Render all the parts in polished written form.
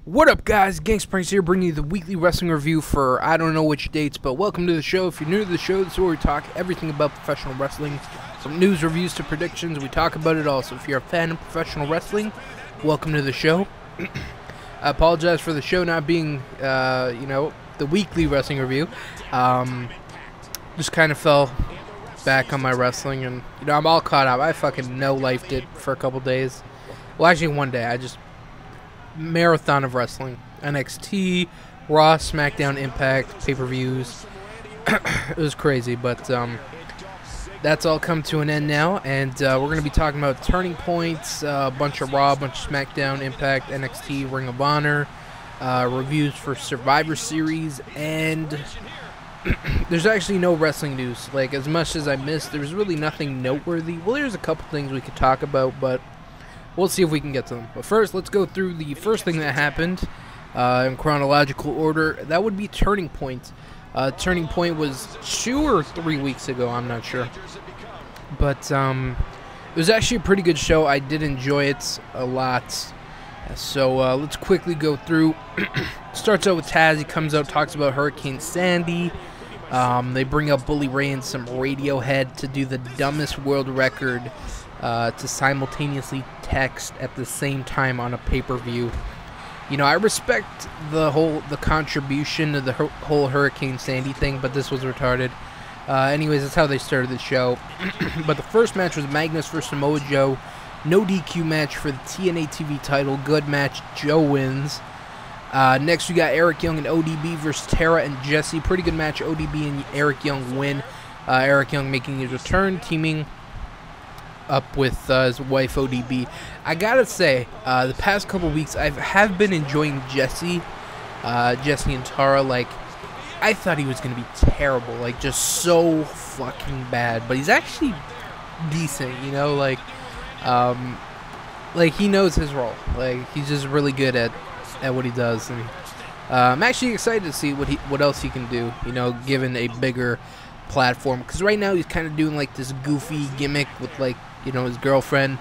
What up, guys? GangstaPranksta here, bringing you the weekly wrestling review for I don't know which dates, but welcome to the show. If you're new to the show, this is where we talk everything about professional wrestling, from news, reviews to predictions. We talk about it all. So if you're a fan of professional wrestling, welcome to the show. I apologize for the show not being, the weekly wrestling review. Just kind of fell back on my wrestling, and I'm all caught up. I fucking no-lifed it for a couple days. Well, actually, one day. I just marathon of wrestling. NXT, Raw, Smackdown, Impact, pay-per-views. It was crazy, but that's all come to an end now, and we're going to be talking about Turning Points, a bunch of Raw, a bunch of Smackdown, Impact, NXT, Ring of Honor, reviews for Survivor Series, and there's actually no wrestling news. Like, as much as I missed, there's really nothing noteworthy. Well, there's a couple things we could talk about, but we'll see if we can get to them. But first, let's go through the first thing that happened in chronological order. That would be Turning Point. Turning Point was 2 or 3 weeks ago, I'm not sure. But it was actually a pretty good show. I did enjoy it a lot. So let's quickly go through. Starts out with Taz. He comes out, talks about Hurricane Sandy. They bring up Bully Ray and some Radiohead to do the dumbest world record to simultaneously text at the same time on a pay-per-view. I respect the contribution to the whole Hurricane Sandy thing, but this was retarded. Anyways, that's how they started the show. But the first match was Magnus vs. Samoa Joe. No DQ match for the TNA TV title. Good match. Joe wins. Next, we got Eric Young and ODB versus Tara and Jesse. Pretty good match. ODB and Eric Young win. Eric Young making his return, teaming up with his wife ODB. I gotta say, the past couple weeks I have been enjoying Jesse and Tara. Like, I thought he was gonna be terrible, like just so fucking bad, but he's actually decent. Like he knows his role. Like, he's just really good at what he does, and I'm actually excited to see what else he can do. Given a bigger platform, because right now he's kind of doing like this goofy gimmick with like his girlfriend,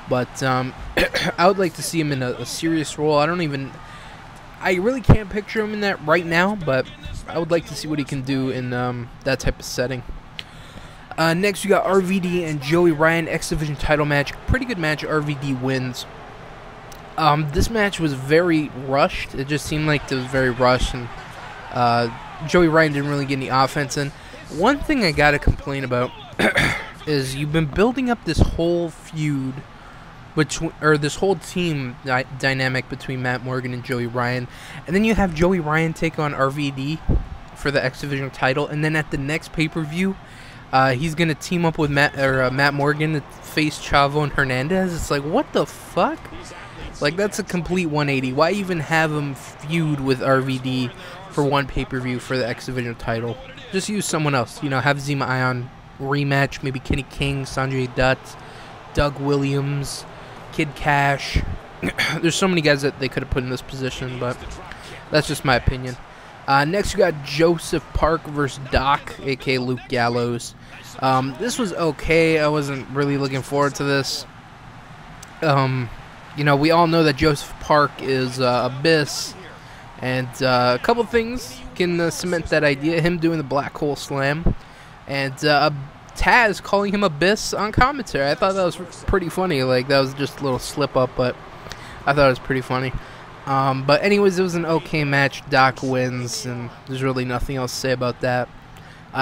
but I would like to see him in a serious role. I really can't picture him in that right now, but I would like to see what he can do in that type of setting. Next, we got RVD and Joey Ryan X Division title match. Pretty good match. RVD wins. This match was very rushed. It just seemed like it was very rushed, and Joey Ryan didn't really get any offense in. One thing I gotta complain about is you've been building up this whole feud, this whole team dynamic between Matt Morgan and Joey Ryan, and then you have Joey Ryan take on RVD for the X Division title, and then at the next pay-per-view, he's gonna team up with Matt Morgan to face Chavo and Hernandez. It's like, what the fuck? Like, that's a complete 180. Why even have him feud with RVD for one pay-per-view for the X Division title? Just use someone else. Have Zima Ion rematch, maybe Kenny King, Sanjay Dutt, Doug Williams, Kid Cash. There's so many guys that they could have put in this position, but that's just my opinion. Next, we got Joseph Park versus Doc, aka Luke Gallows. This was okay. I wasn't really looking forward to this. We all know that Joseph Park is Abyss, and a couple things can cement that idea. Him doing the Black Hole Slam, and Taz calling him Abyss on commentary. I thought that was pretty funny. Like, that was just a little slip up, but I thought it was pretty funny. But anyways, it was an okay match. Doc wins, and there's really nothing else to say about that.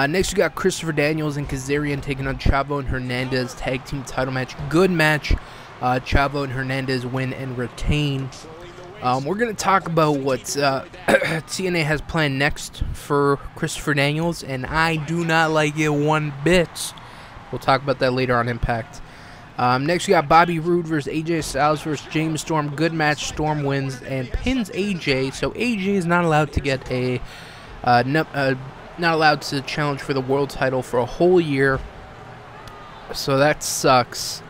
Next, we got Christopher Daniels and Kazarian taking on Chavo and Hernandez tag team title match. Good match. Chavo and Hernandez win and retain. We're going to talk about what TNA has planned next for Christopher Daniels, and I do not like it one bit. We'll talk about that later on Impact. Next, we got Bobby Roode versus AJ Styles versus James Storm. Good match. Storm wins and pins AJ, so AJ is not allowed to get not allowed to challenge for the world title for a whole year, so that sucks.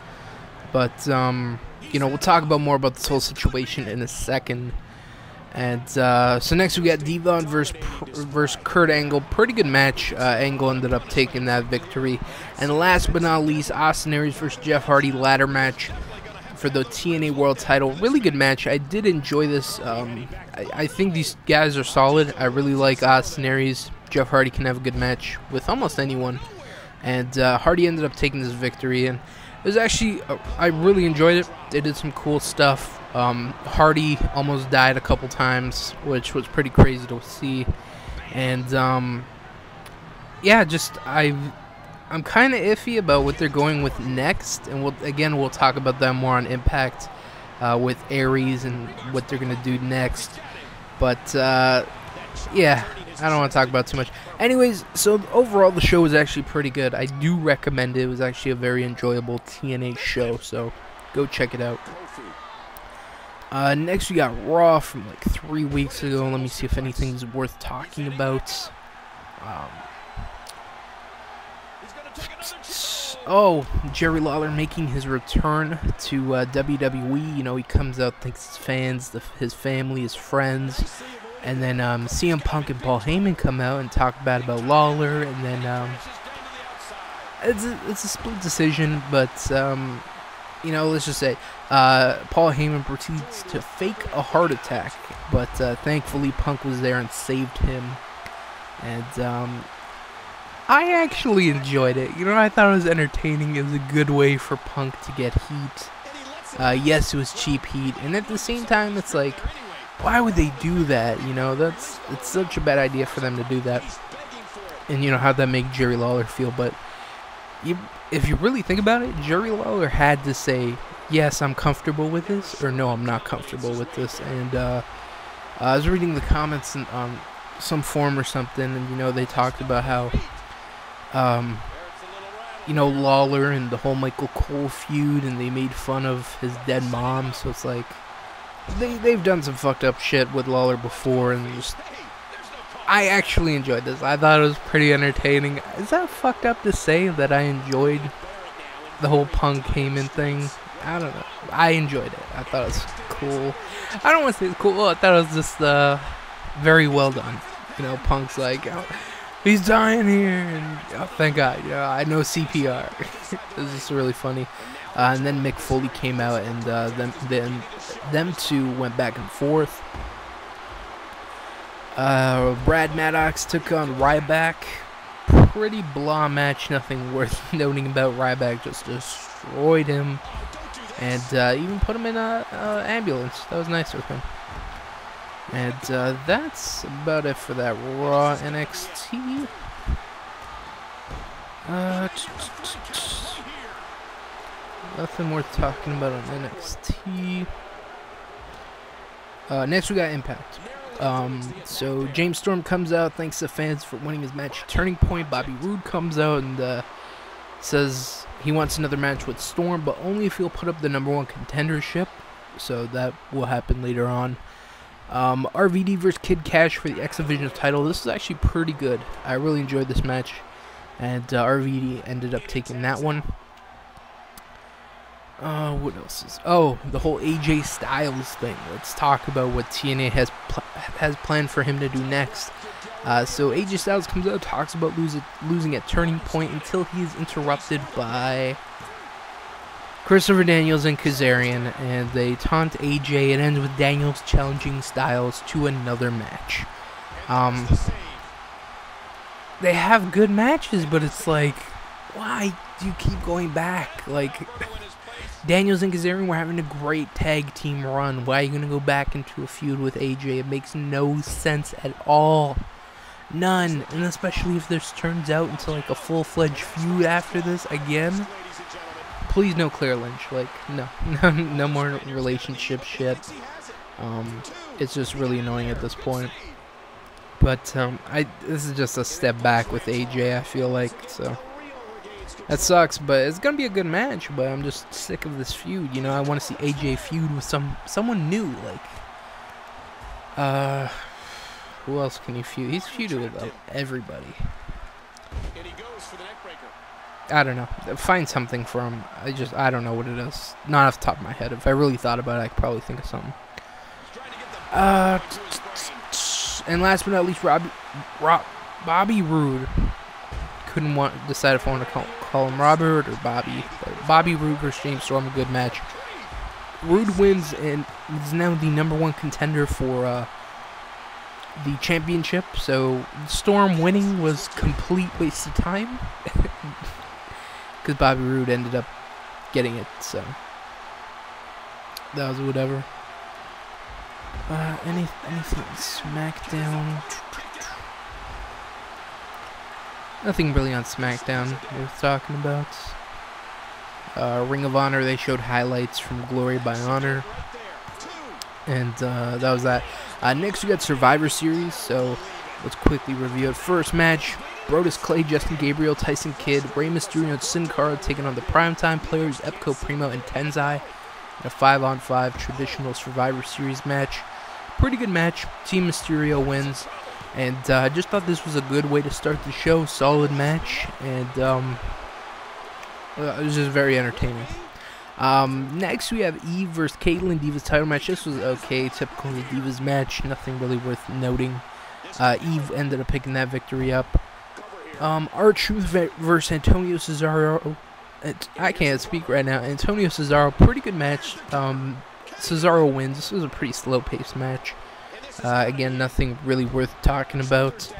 But we'll talk about more about this whole situation in a second. And so next we got Devon versus Kurt Angle. Pretty good match. Angle ended up taking that victory. And last but not least, Austin Aries versus Jeff Hardy ladder match. for the TNA World Title. Really good match. I did enjoy this. I think these guys are solid. I really like Austin Aries. Jeff Hardy can have a good match with almost anyone. And Hardy ended up taking this victory. And it was actually, I really enjoyed it. They did some cool stuff. Hardy almost died a couple times, which was pretty crazy to see. And yeah, just I'm kind of iffy about what they're going with next, and we'll talk about that more on Impact with Aries and what they're gonna do next. But yeah, I don't want to talk about too much. Anyways, so overall the show was actually pretty good. I do recommend it. It was actually a very enjoyable TNA show, so go check it out. Next we got Raw from like 3 weeks ago. Let me see if anything's worth talking about. Oh, Jerry Lawler making his return to WWE. You know, he comes out, thanks his fans, his family, his friends. And then CM Punk and Paul Heyman come out and talk bad about Lawler. And then it's a split decision, but you know, let's just say Paul Heyman proceeds to fake a heart attack. But thankfully Punk was there and saved him. And I actually enjoyed it. You know, I thought it was entertaining. It was a good way for Punk to get heat. Yes, it was cheap heat. And at the same time, it's like, why would they do that? You know, it's such a bad idea for them to do that. And you know, how'd that make Jerry Lawler feel? But if you really think about it, Jerry Lawler had to say, yes, I'm comfortable with this, or no, I'm not comfortable with this. And I was reading the comments on some forum or something, and you know, they talked about how you know, Lawler and the whole Michael Cole feud, and they made fun of his dead mom. So it's like they've done some fucked up shit with Lawler before, and just I actually enjoyed this. I thought it was pretty entertaining. Is that fucked up to say that I enjoyed the whole Punk Heyman thing? I don't know. I enjoyed it. I thought it was cool. I don't want to say it's cool. I thought it was just very well done. You know, Punk's like, oh, he's dying here, and oh, thank God, yeah, I know CPR. It was just really funny. And then Mick Foley came out, and them two went back and forth. Brad Maddox took on Ryback. Pretty blah match, nothing worth noting about. Ryback just destroyed him, and even put him in an ambulance. That was nice of him. And that's about it for that Raw NXT. Nothing worth talking about on NXT. Next we got Impact. So James Storm comes out, thanks to fans for winning his match at Turning Point. Bobby Roode comes out and says he wants another match with Storm, but only if he'll put up the #1 contendership. So that will happen later on. RVD versus Kid Cash for the X Division title. This is actually pretty good. I really enjoyed this match, and RVD ended up taking that one. What else is? Oh, the whole AJ Styles thing. Let's talk about what TNA has planned for him to do next. So AJ Styles comes out, talks about losing at Turning Point until he's interrupted by Christopher Daniels and Kazarian, and they taunt AJ. It ends with Daniels challenging Styles to another match. They have good matches, but it's like, why do you keep going back? Like, Daniels and Kazarian were having a great tag team run. Why are you going to go back into a feud with AJ? It makes no sense at all. None. And especially if this turns out into like a full-fledged feud after this again. Please no Claire Lynch. Like, no more relationship shit. It's just really annoying at this point. But this is just a step back with AJ, I feel like. So that sucks, but it's gonna be a good match. But I'm just sick of this feud. You know, I want to see AJ feud with someone new. Like, who else can he feud? He's feuded with everybody. I don't know. Find something for him. I don't know what it is. Not off the top of my head. If I really thought about it, I could probably think of something. And last but not least, Bobby Roode. Couldn't decide if I want to call him Robert or Bobby. But Bobby Roode versus James Storm, a good match. Rude wins and is now the #1 contender for the championship. So Storm winning was complete waste of time because Bobby Roode ended up getting it. So that was whatever. Anything SmackDown? Nothing really on SmackDown worth talking about. Ring of Honor, they showed highlights from Glory by Honor. And that was that. Next we got Survivor Series, so let's quickly review it. First match, Brodus Clay, Justin Gabriel, Tyson Kidd, Rey Mysterio, and Sin Cara taking on the Primetime Players, Epco, Primo, and Tenzai in a 5-on-5 traditional Survivor Series match. Pretty good match. Team Mysterio wins. And I just thought this was a good way to start the show. Solid match. And it was just very entertaining. Next we have Eve versus Caitlyn, Divas title match. This was okay, typical Divas match, nothing really worth noting. Eve ended up picking that victory up. R-Truth versus Antonio Cesaro. I can't speak right now. Antonio Cesaro, pretty good match. Cesaro wins. This was a pretty slow-paced match. Again, nothing really worth talking about.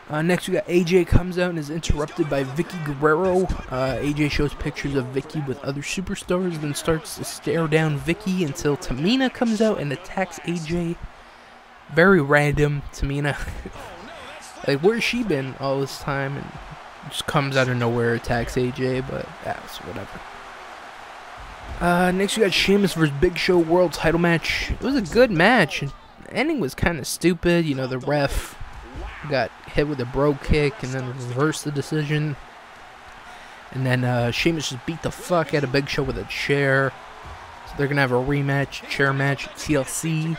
Next we got AJ comes out and is interrupted by Vicky Guerrero. AJ shows pictures of Vicky with other superstars, then starts to stare down Vicky until Tamina comes out and attacks AJ. Very random, Tamina. Like, where's she been all this time? And just comes out of nowhere, attacks AJ, but that's whatever. Next we got Sheamus vs. Big Show World Title match. It was a good match. The ending was kind of stupid. You know, the ref got hit with a bro kick and then reversed the decision. And then Sheamus just beat the fuck out of Big Show with a chair. So they're going to have a rematch, chair match at TLC.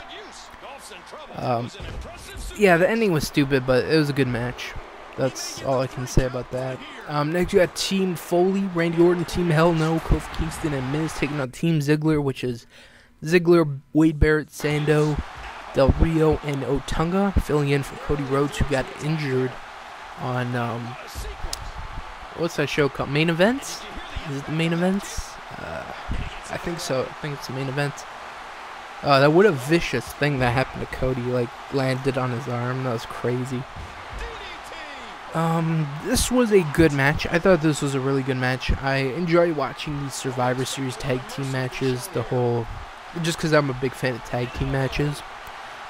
Yeah, the ending was stupid, but it was a good match. That's all I can say about that. Next, you got Team Foley, Randy Orton, Team Hell No, Kofi Kingston, and Miz taking on Team Ziggler, which is Ziggler, Wade Barrett, Sando, Del Rio, and Otunga, filling in for Cody Rhodes, who got injured on, what's that show called? Main Events? Is it the Main Events? I think so. I think it's the Main Event. That what a vicious thing that happened to Cody, like, landed on his arm. That was crazy. This was a good match. I thought this was a really good match. I enjoy watching these Survivor Series tag team matches, just because I'm a big fan of tag team matches.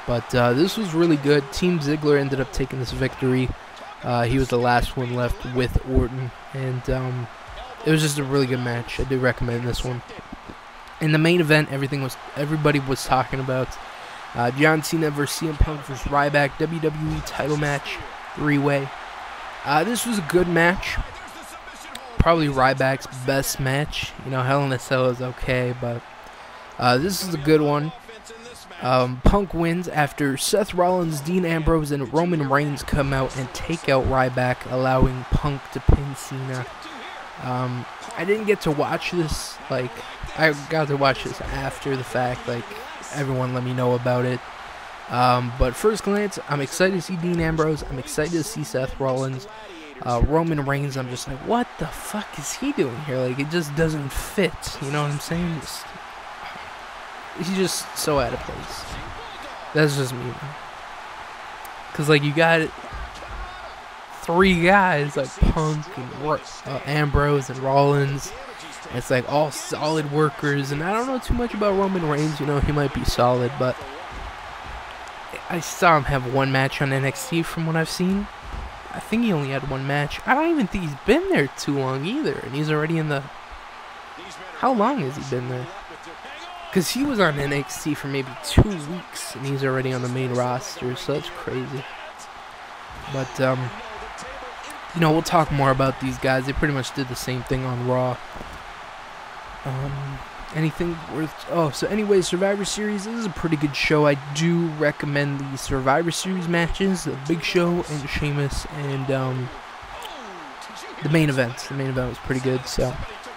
But this was really good. Team Ziggler ended up taking this victory. He was the last one left with Orton, and it was just a really good match. I do recommend this one. In the main event, everybody was talking about John Cena versus CM Punk versus Ryback, WWE title match, 3-way. This was a good match. Probably Ryback's best match. You know, Hell in a Cell is okay, but this is a good one. Punk wins after Seth Rollins, Dean Ambrose, and Roman Reigns come out and take out Ryback, allowing Punk to pin Cena. I didn't get to watch this. Like, I got to watch this after the fact. Like, everyone let me know about it. But first glance, I'm excited to see Dean Ambrose. I'm excited to see Seth Rollins. Roman Reigns, I'm just like, what the fuck is he doing here? Like, it just doesn't fit. You know what I'm saying? He's just so out of place. That's just me, man. Because, like, you got 3 guys, like Punk and Ambrose and Rollins. And it's like all solid workers. And I don't know too much about Roman Reigns. You know, he might be solid, but I saw him have 1 match on NXT from what I've seen. I think he only had 1 match. I don't even think he's been there too long either. And he's already in the... How long has he been there? Because he was on NXT for maybe 2 weeks. And he's already on the main roster. So that's crazy. But, you know, we'll talk more about these guys. They pretty much did the same thing on Raw. Anything worth... Oh, so anyway, Survivor Series, this is a pretty good show. I do recommend the Survivor Series matches, the Big Show and Sheamus, and the main event. The main event was pretty good, so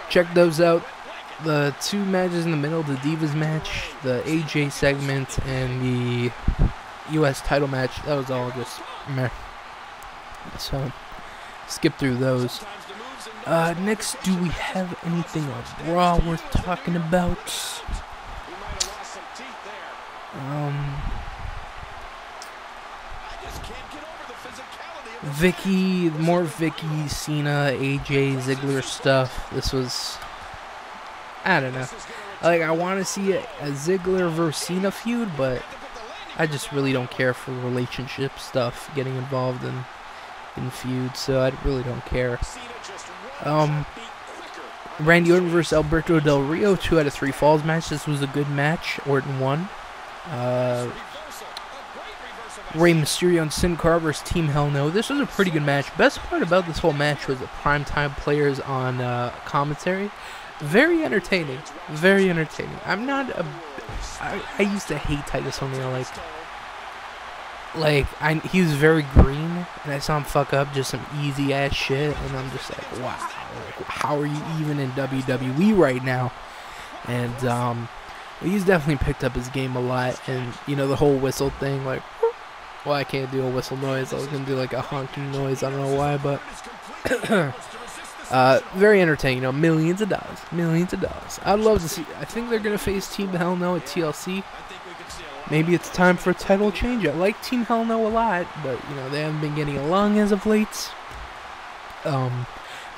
check those out. The 2 matches in the middle, the Divas match, the AJ segment, and the US title match, that was all just meh. So skip through those. Next, do we have anything on Raw worth talking about? More Vicky, Cena, AJ, Ziggler stuff. This was, I don't know. Like, I want to see a Ziggler versus Cena feud, but I just really don't care for relationship stuff, getting involved in feuds, so I really don't care. Randy Orton versus Alberto Del Rio, 2 out of 3 falls match. This was a good match. Orton won. Rey Mysterio and Sin Cara versus Team Hell No. This was a pretty good match. Best part about this whole match was the primetime players on commentary. Very entertaining. Very entertaining. I'm not a... I used to hate Titus O'Neil. He was very green, and I saw him fuck up just some easy ass shit, and I'm just like, wow, how are you even in WWE right now? And he's definitely picked up his game a lot, and you know, the whole whistle thing, like, well, I can't do a whistle noise. I was gonna do like a honking noise. I don't know why, but very entertaining. You know, millions of dollars. I'd love to see. I think they're gonna face Team Hell No at TLC. Maybe it's time for a title change. I like Team Hell No a lot, but you know, they haven't been getting along as of late.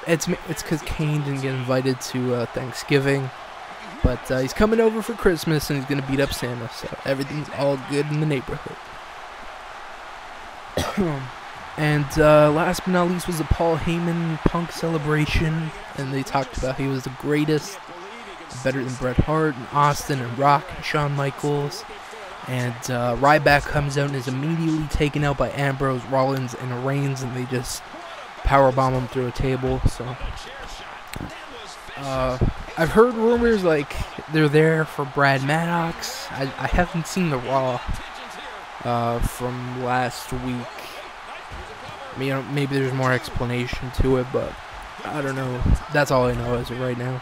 It's because Kane didn't get invited to Thanksgiving, but he's coming over for Christmas and he's gonna beat up Santa, so everything's all good in the neighborhood. And last but not least was the Paul Heyman Punk celebration, and they talked about he was the greatest, better than Bret Hart and Austin and Rock and Shawn Michaels. And Ryback comes out and is immediately taken out by Ambrose, Rollins, and Reigns, and they just powerbomb him through a table. So I've heard rumors like they're there for Brad Maddox. I haven't seen the Raw from last week. I mean, maybe there's more explanation to it, but I don't know. That's all I know as of right now.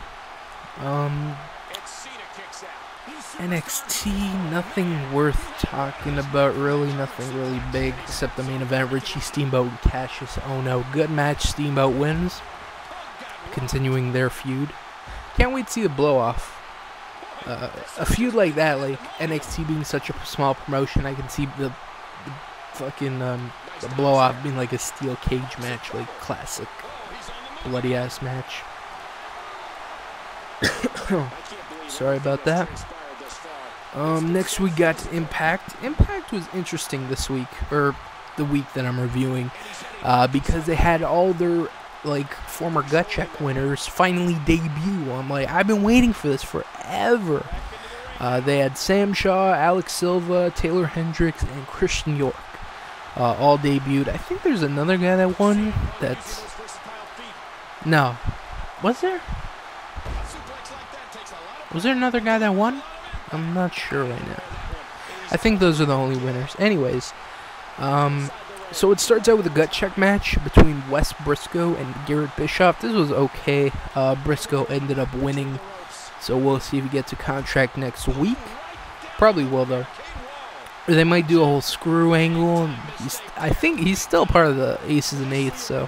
NXT, nothing worth talking about, really. Nothing really big except the main event. Richie Steamboat and Cassius Ohno. Good match. Steamboat wins, continuing their feud. Can't wait to see the blow-off. A feud like that, like NXT being such a small promotion, I can see the fucking the blow-off being like a steel cage match, like classic bloody-ass match. Sorry about that. Next we got Impact. Impact was interesting this week, or the week that I'm reviewing, because they had all their like former gut check winners finally debut. I'm like, I've been waiting for this forever. They had Sam Shaw, Alex Silva, Taylor Hendricks, and Christian York all debuted. I think there's another guy that won. That's no, was there? Was there another guy that won? I'm not sure right now. I think those are the only winners. Anyways, so it starts out with a gut check match between Wes Briscoe and Garrett Bischoff. This was okay. Briscoe ended up winning, so we'll see if he gets a contract next week. Probably will, though. Or they might do a whole screw angle. And I think he's still part of the Aces and Eights, so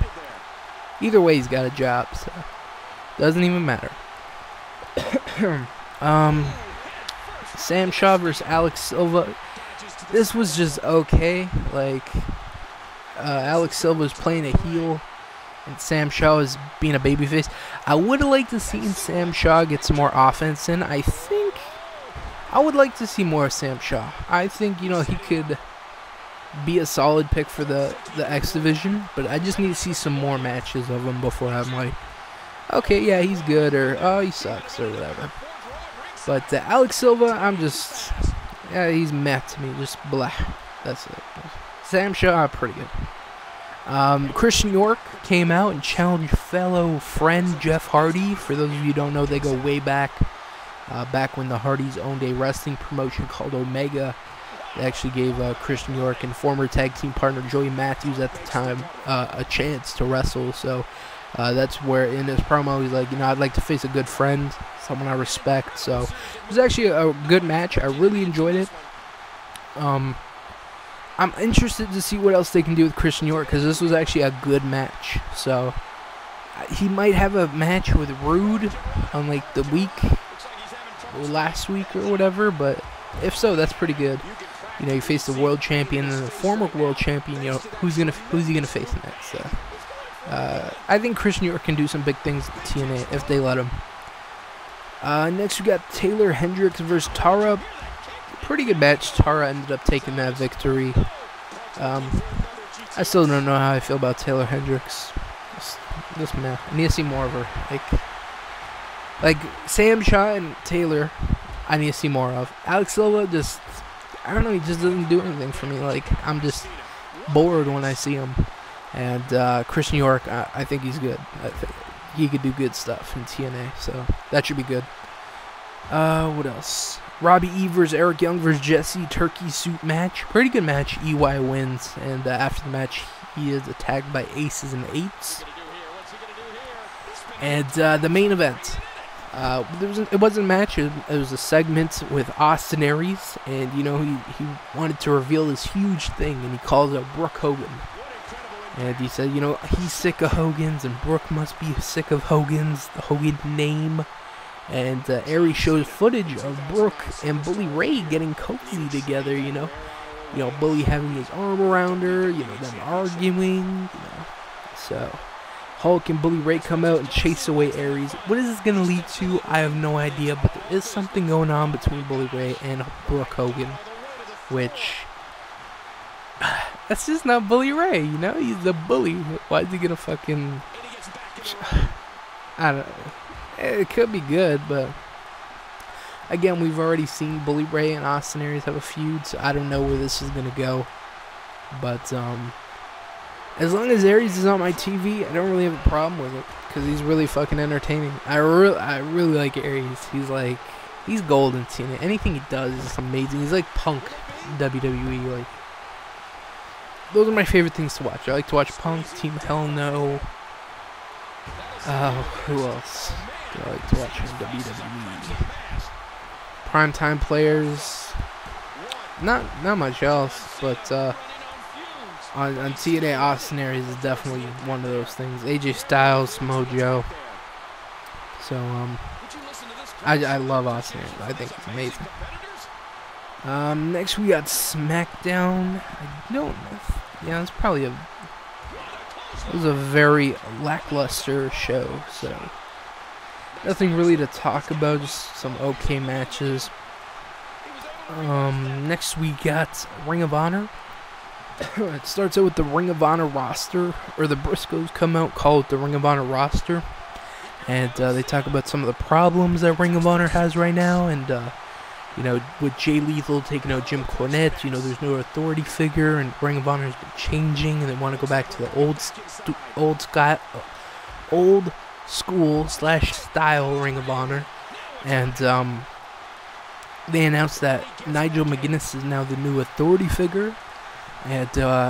either way, he's got a job, so doesn't even matter. Sam Shaw versus Alex Silva. This was just okay. Like, Alex Silva was playing a heel, and Sam Shaw was being a babyface. I would have liked to see Sam Shaw get some more offense in. I think I would like to see more of Sam Shaw. I think, you know, he could be a solid pick for the X division, but I just need to see some more matches of him before I'm like, okay, yeah, he's good, or oh, he sucks, or whatever. But Alex Silva, I'm just, yeah, he's meh to me, just blah. That's it. Sam Shaw, pretty good. Christian York came out and challenged fellow friend Jeff Hardy. For those of you who don't know, they go way back. Back when the Hardys owned a wrestling promotion called Omega. They actually gave Christian York and former tag team partner Joey Matthews at the time a chance to wrestle. So that's where in his promo he's like, you know, I'd like to face a good friend, someone I respect. So it was actually a good match. I really enjoyed it. I'm interested to see what else they can do with Christian York, because this was actually a good match. So he might have a match with Rude on like the week or last week or whatever, but if so, that's pretty good. You know, he faced the world champion and the former world champion. You know, who's he gonna face next? So, I think Chris New York can do some big things at TNA if they let him. Next we got Taylor Hendricks versus Tara. Pretty good match. Tara ended up taking that victory. I still don't know how I feel about Taylor Hendricks. Just meh. I need to see more of her. Like Sam Shaw and Taylor, I need to see more of. Alex Silva just, I don't know, he just doesn't do anything for me. Like, I'm just bored when I see him. And Chris New York, I think he's good. I think he could do good stuff in TNA, so that should be good. What else? Robbie E versus Eric Young versus Jesse, turkey suit match. Pretty good match. EY wins, and after the match, he is attacked by aces and eights. And the main event. It wasn't a match. It was a segment with Austin Aries, and you know he wanted to reveal this huge thing, and he calls out Brooke Hogan. And he said, you know, he's sick of Hogan's, and Brooke must be sick of Hogan's, the Hogan name. And Aries shows footage of Brooke and Bully Ray getting Kofi together, you know, Bully having his arm around her, you know, them arguing, you know. So Hulk and Bully Ray come out and chase away Aries. What is this going to lead to? I have no idea, but there is something going on between Bully Ray and Brooke Hogan, which, that's just not Bully Ray, you know? He's a bully. Why is he going to fucking, I don't know. It could be good, but again, we've already seen Bully Ray and Austin Aries have a feud, so I don't know where this is going to go. But as long as Aries is on my TV, I don't really have a problem with it, because he's really fucking entertaining. I really like Aries. He's gold in TNA. Anything he does is amazing. He's like Punk WWE. Like, those are my favorite things to watch. I like to watch Punk, Team Hell No. Who else do I like to watch on WWE? Primetime players. Not much else, but on TNA, Austin Aries is definitely one of those things. AJ Styles, Mojo. So I love Austin Aries. I think it's amazing. Next we got SmackDown. I don't know. Yeah, it's probably it was a very lackluster show, so nothing really to talk about, just some okay matches. Next we got Ring of Honor. It starts out with the Ring of Honor roster, or the Briscoes come out, call it the Ring of Honor roster, and they talk about some of the problems that Ring of Honor has right now, and you know, with Jay Lethal taking out Jim Cornette, you know, there's no authority figure, and Ring of Honor has been changing, and they want to go back to the old school / style Ring of Honor. And they announced that Nigel McGuinness is now the new authority figure, and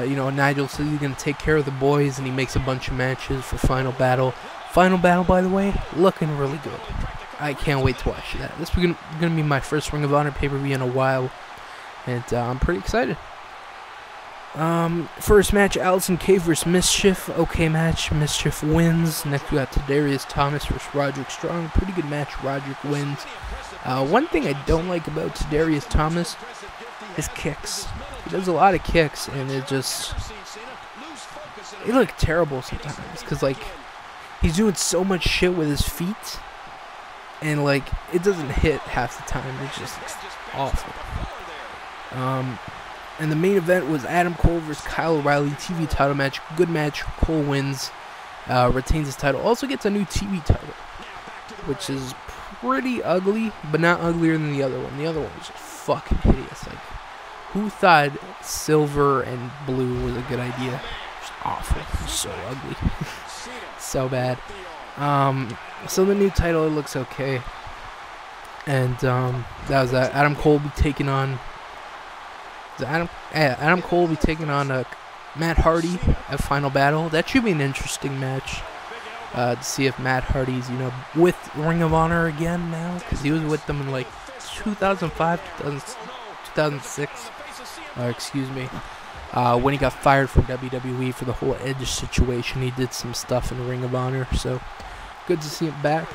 you know, Nigel says he's going to take care of the boys, and he makes a bunch of matches for Final Battle. Final Battle, by the way, looking really good. I can't wait to watch that. This is going to be my first Ring of Honor pay-per-view in a while, and I'm pretty excited. First match, Allison Kay vs. Mischief. Okay match. Mischief wins. Next we got Tadarius Thomas vs. Roderick Strong. Pretty good match. Roderick wins. One thing I don't like about Tadarius Thomas is kicks. He does a lot of kicks, and it look terrible sometimes, because like he's doing so much shit with his feet, and like it doesn't hit half the time. It's just awful. And the main event was Adam Cole vs. Kyle O'Reilly, TV title match. Good match. Cole wins, retains his title. Also gets a new TV title, which is pretty ugly, but not uglier than the other one. The other one was just fucking hideous. Like, who thought silver and blue was a good idea? Just awful. Just so ugly. So bad. So the new title, it looks okay. And that was that. Adam Cole will be taking on Adam Cole will be taking on Matt Hardy at Final Battle. That should be an interesting match to see if Matt Hardy's, you know, with Ring of Honor again now, because he was with them in like 2005, 2006. Excuse me. when he got fired from WWE for the whole Edge situation. He did some stuff in Ring of Honor, so good to see him back.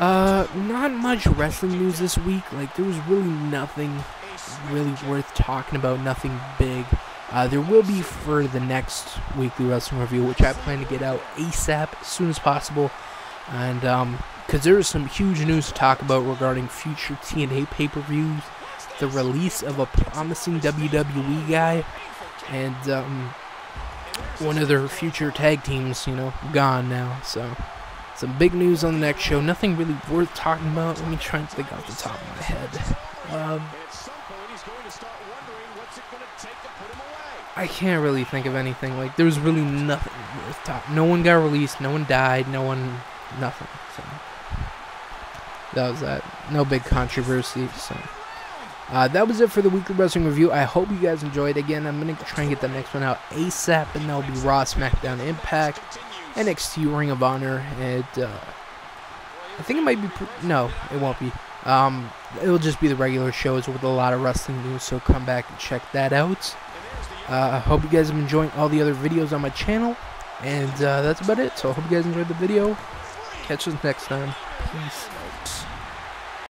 Not much wrestling news this week. Like, there was really nothing really worth talking about, nothing big. There will be for the next weekly wrestling review, which I plan to get out ASAP, as soon as possible. And, because there is some huge news to talk about regarding future TNA pay-per-views, the release of a promising WWE guy, and, one of their future tag teams, you know, gone now. So, some big news on the next show. Nothing really worth talking about. Let me try and think off the top of my head. I can't really think of anything. Like, there was really nothing worth talking. No one got released. No one died. No one... nothing. So, that was that. No big controversy. So, that was it for the weekly wrestling review. I hope you guys enjoyed. Again, I'm going to try and get the next one out ASAP. And that'll be Raw, Smackdown, Impact, NXT, Ring of Honor. And, I think it might be... no, it won't be. It'll just be the regular shows with a lot of wrestling news. So, come back and check that out. I hope you guys have been enjoying all the other videos on my channel, and that's about it. So I hope you guys enjoyed the video. Catch us next time. Peace.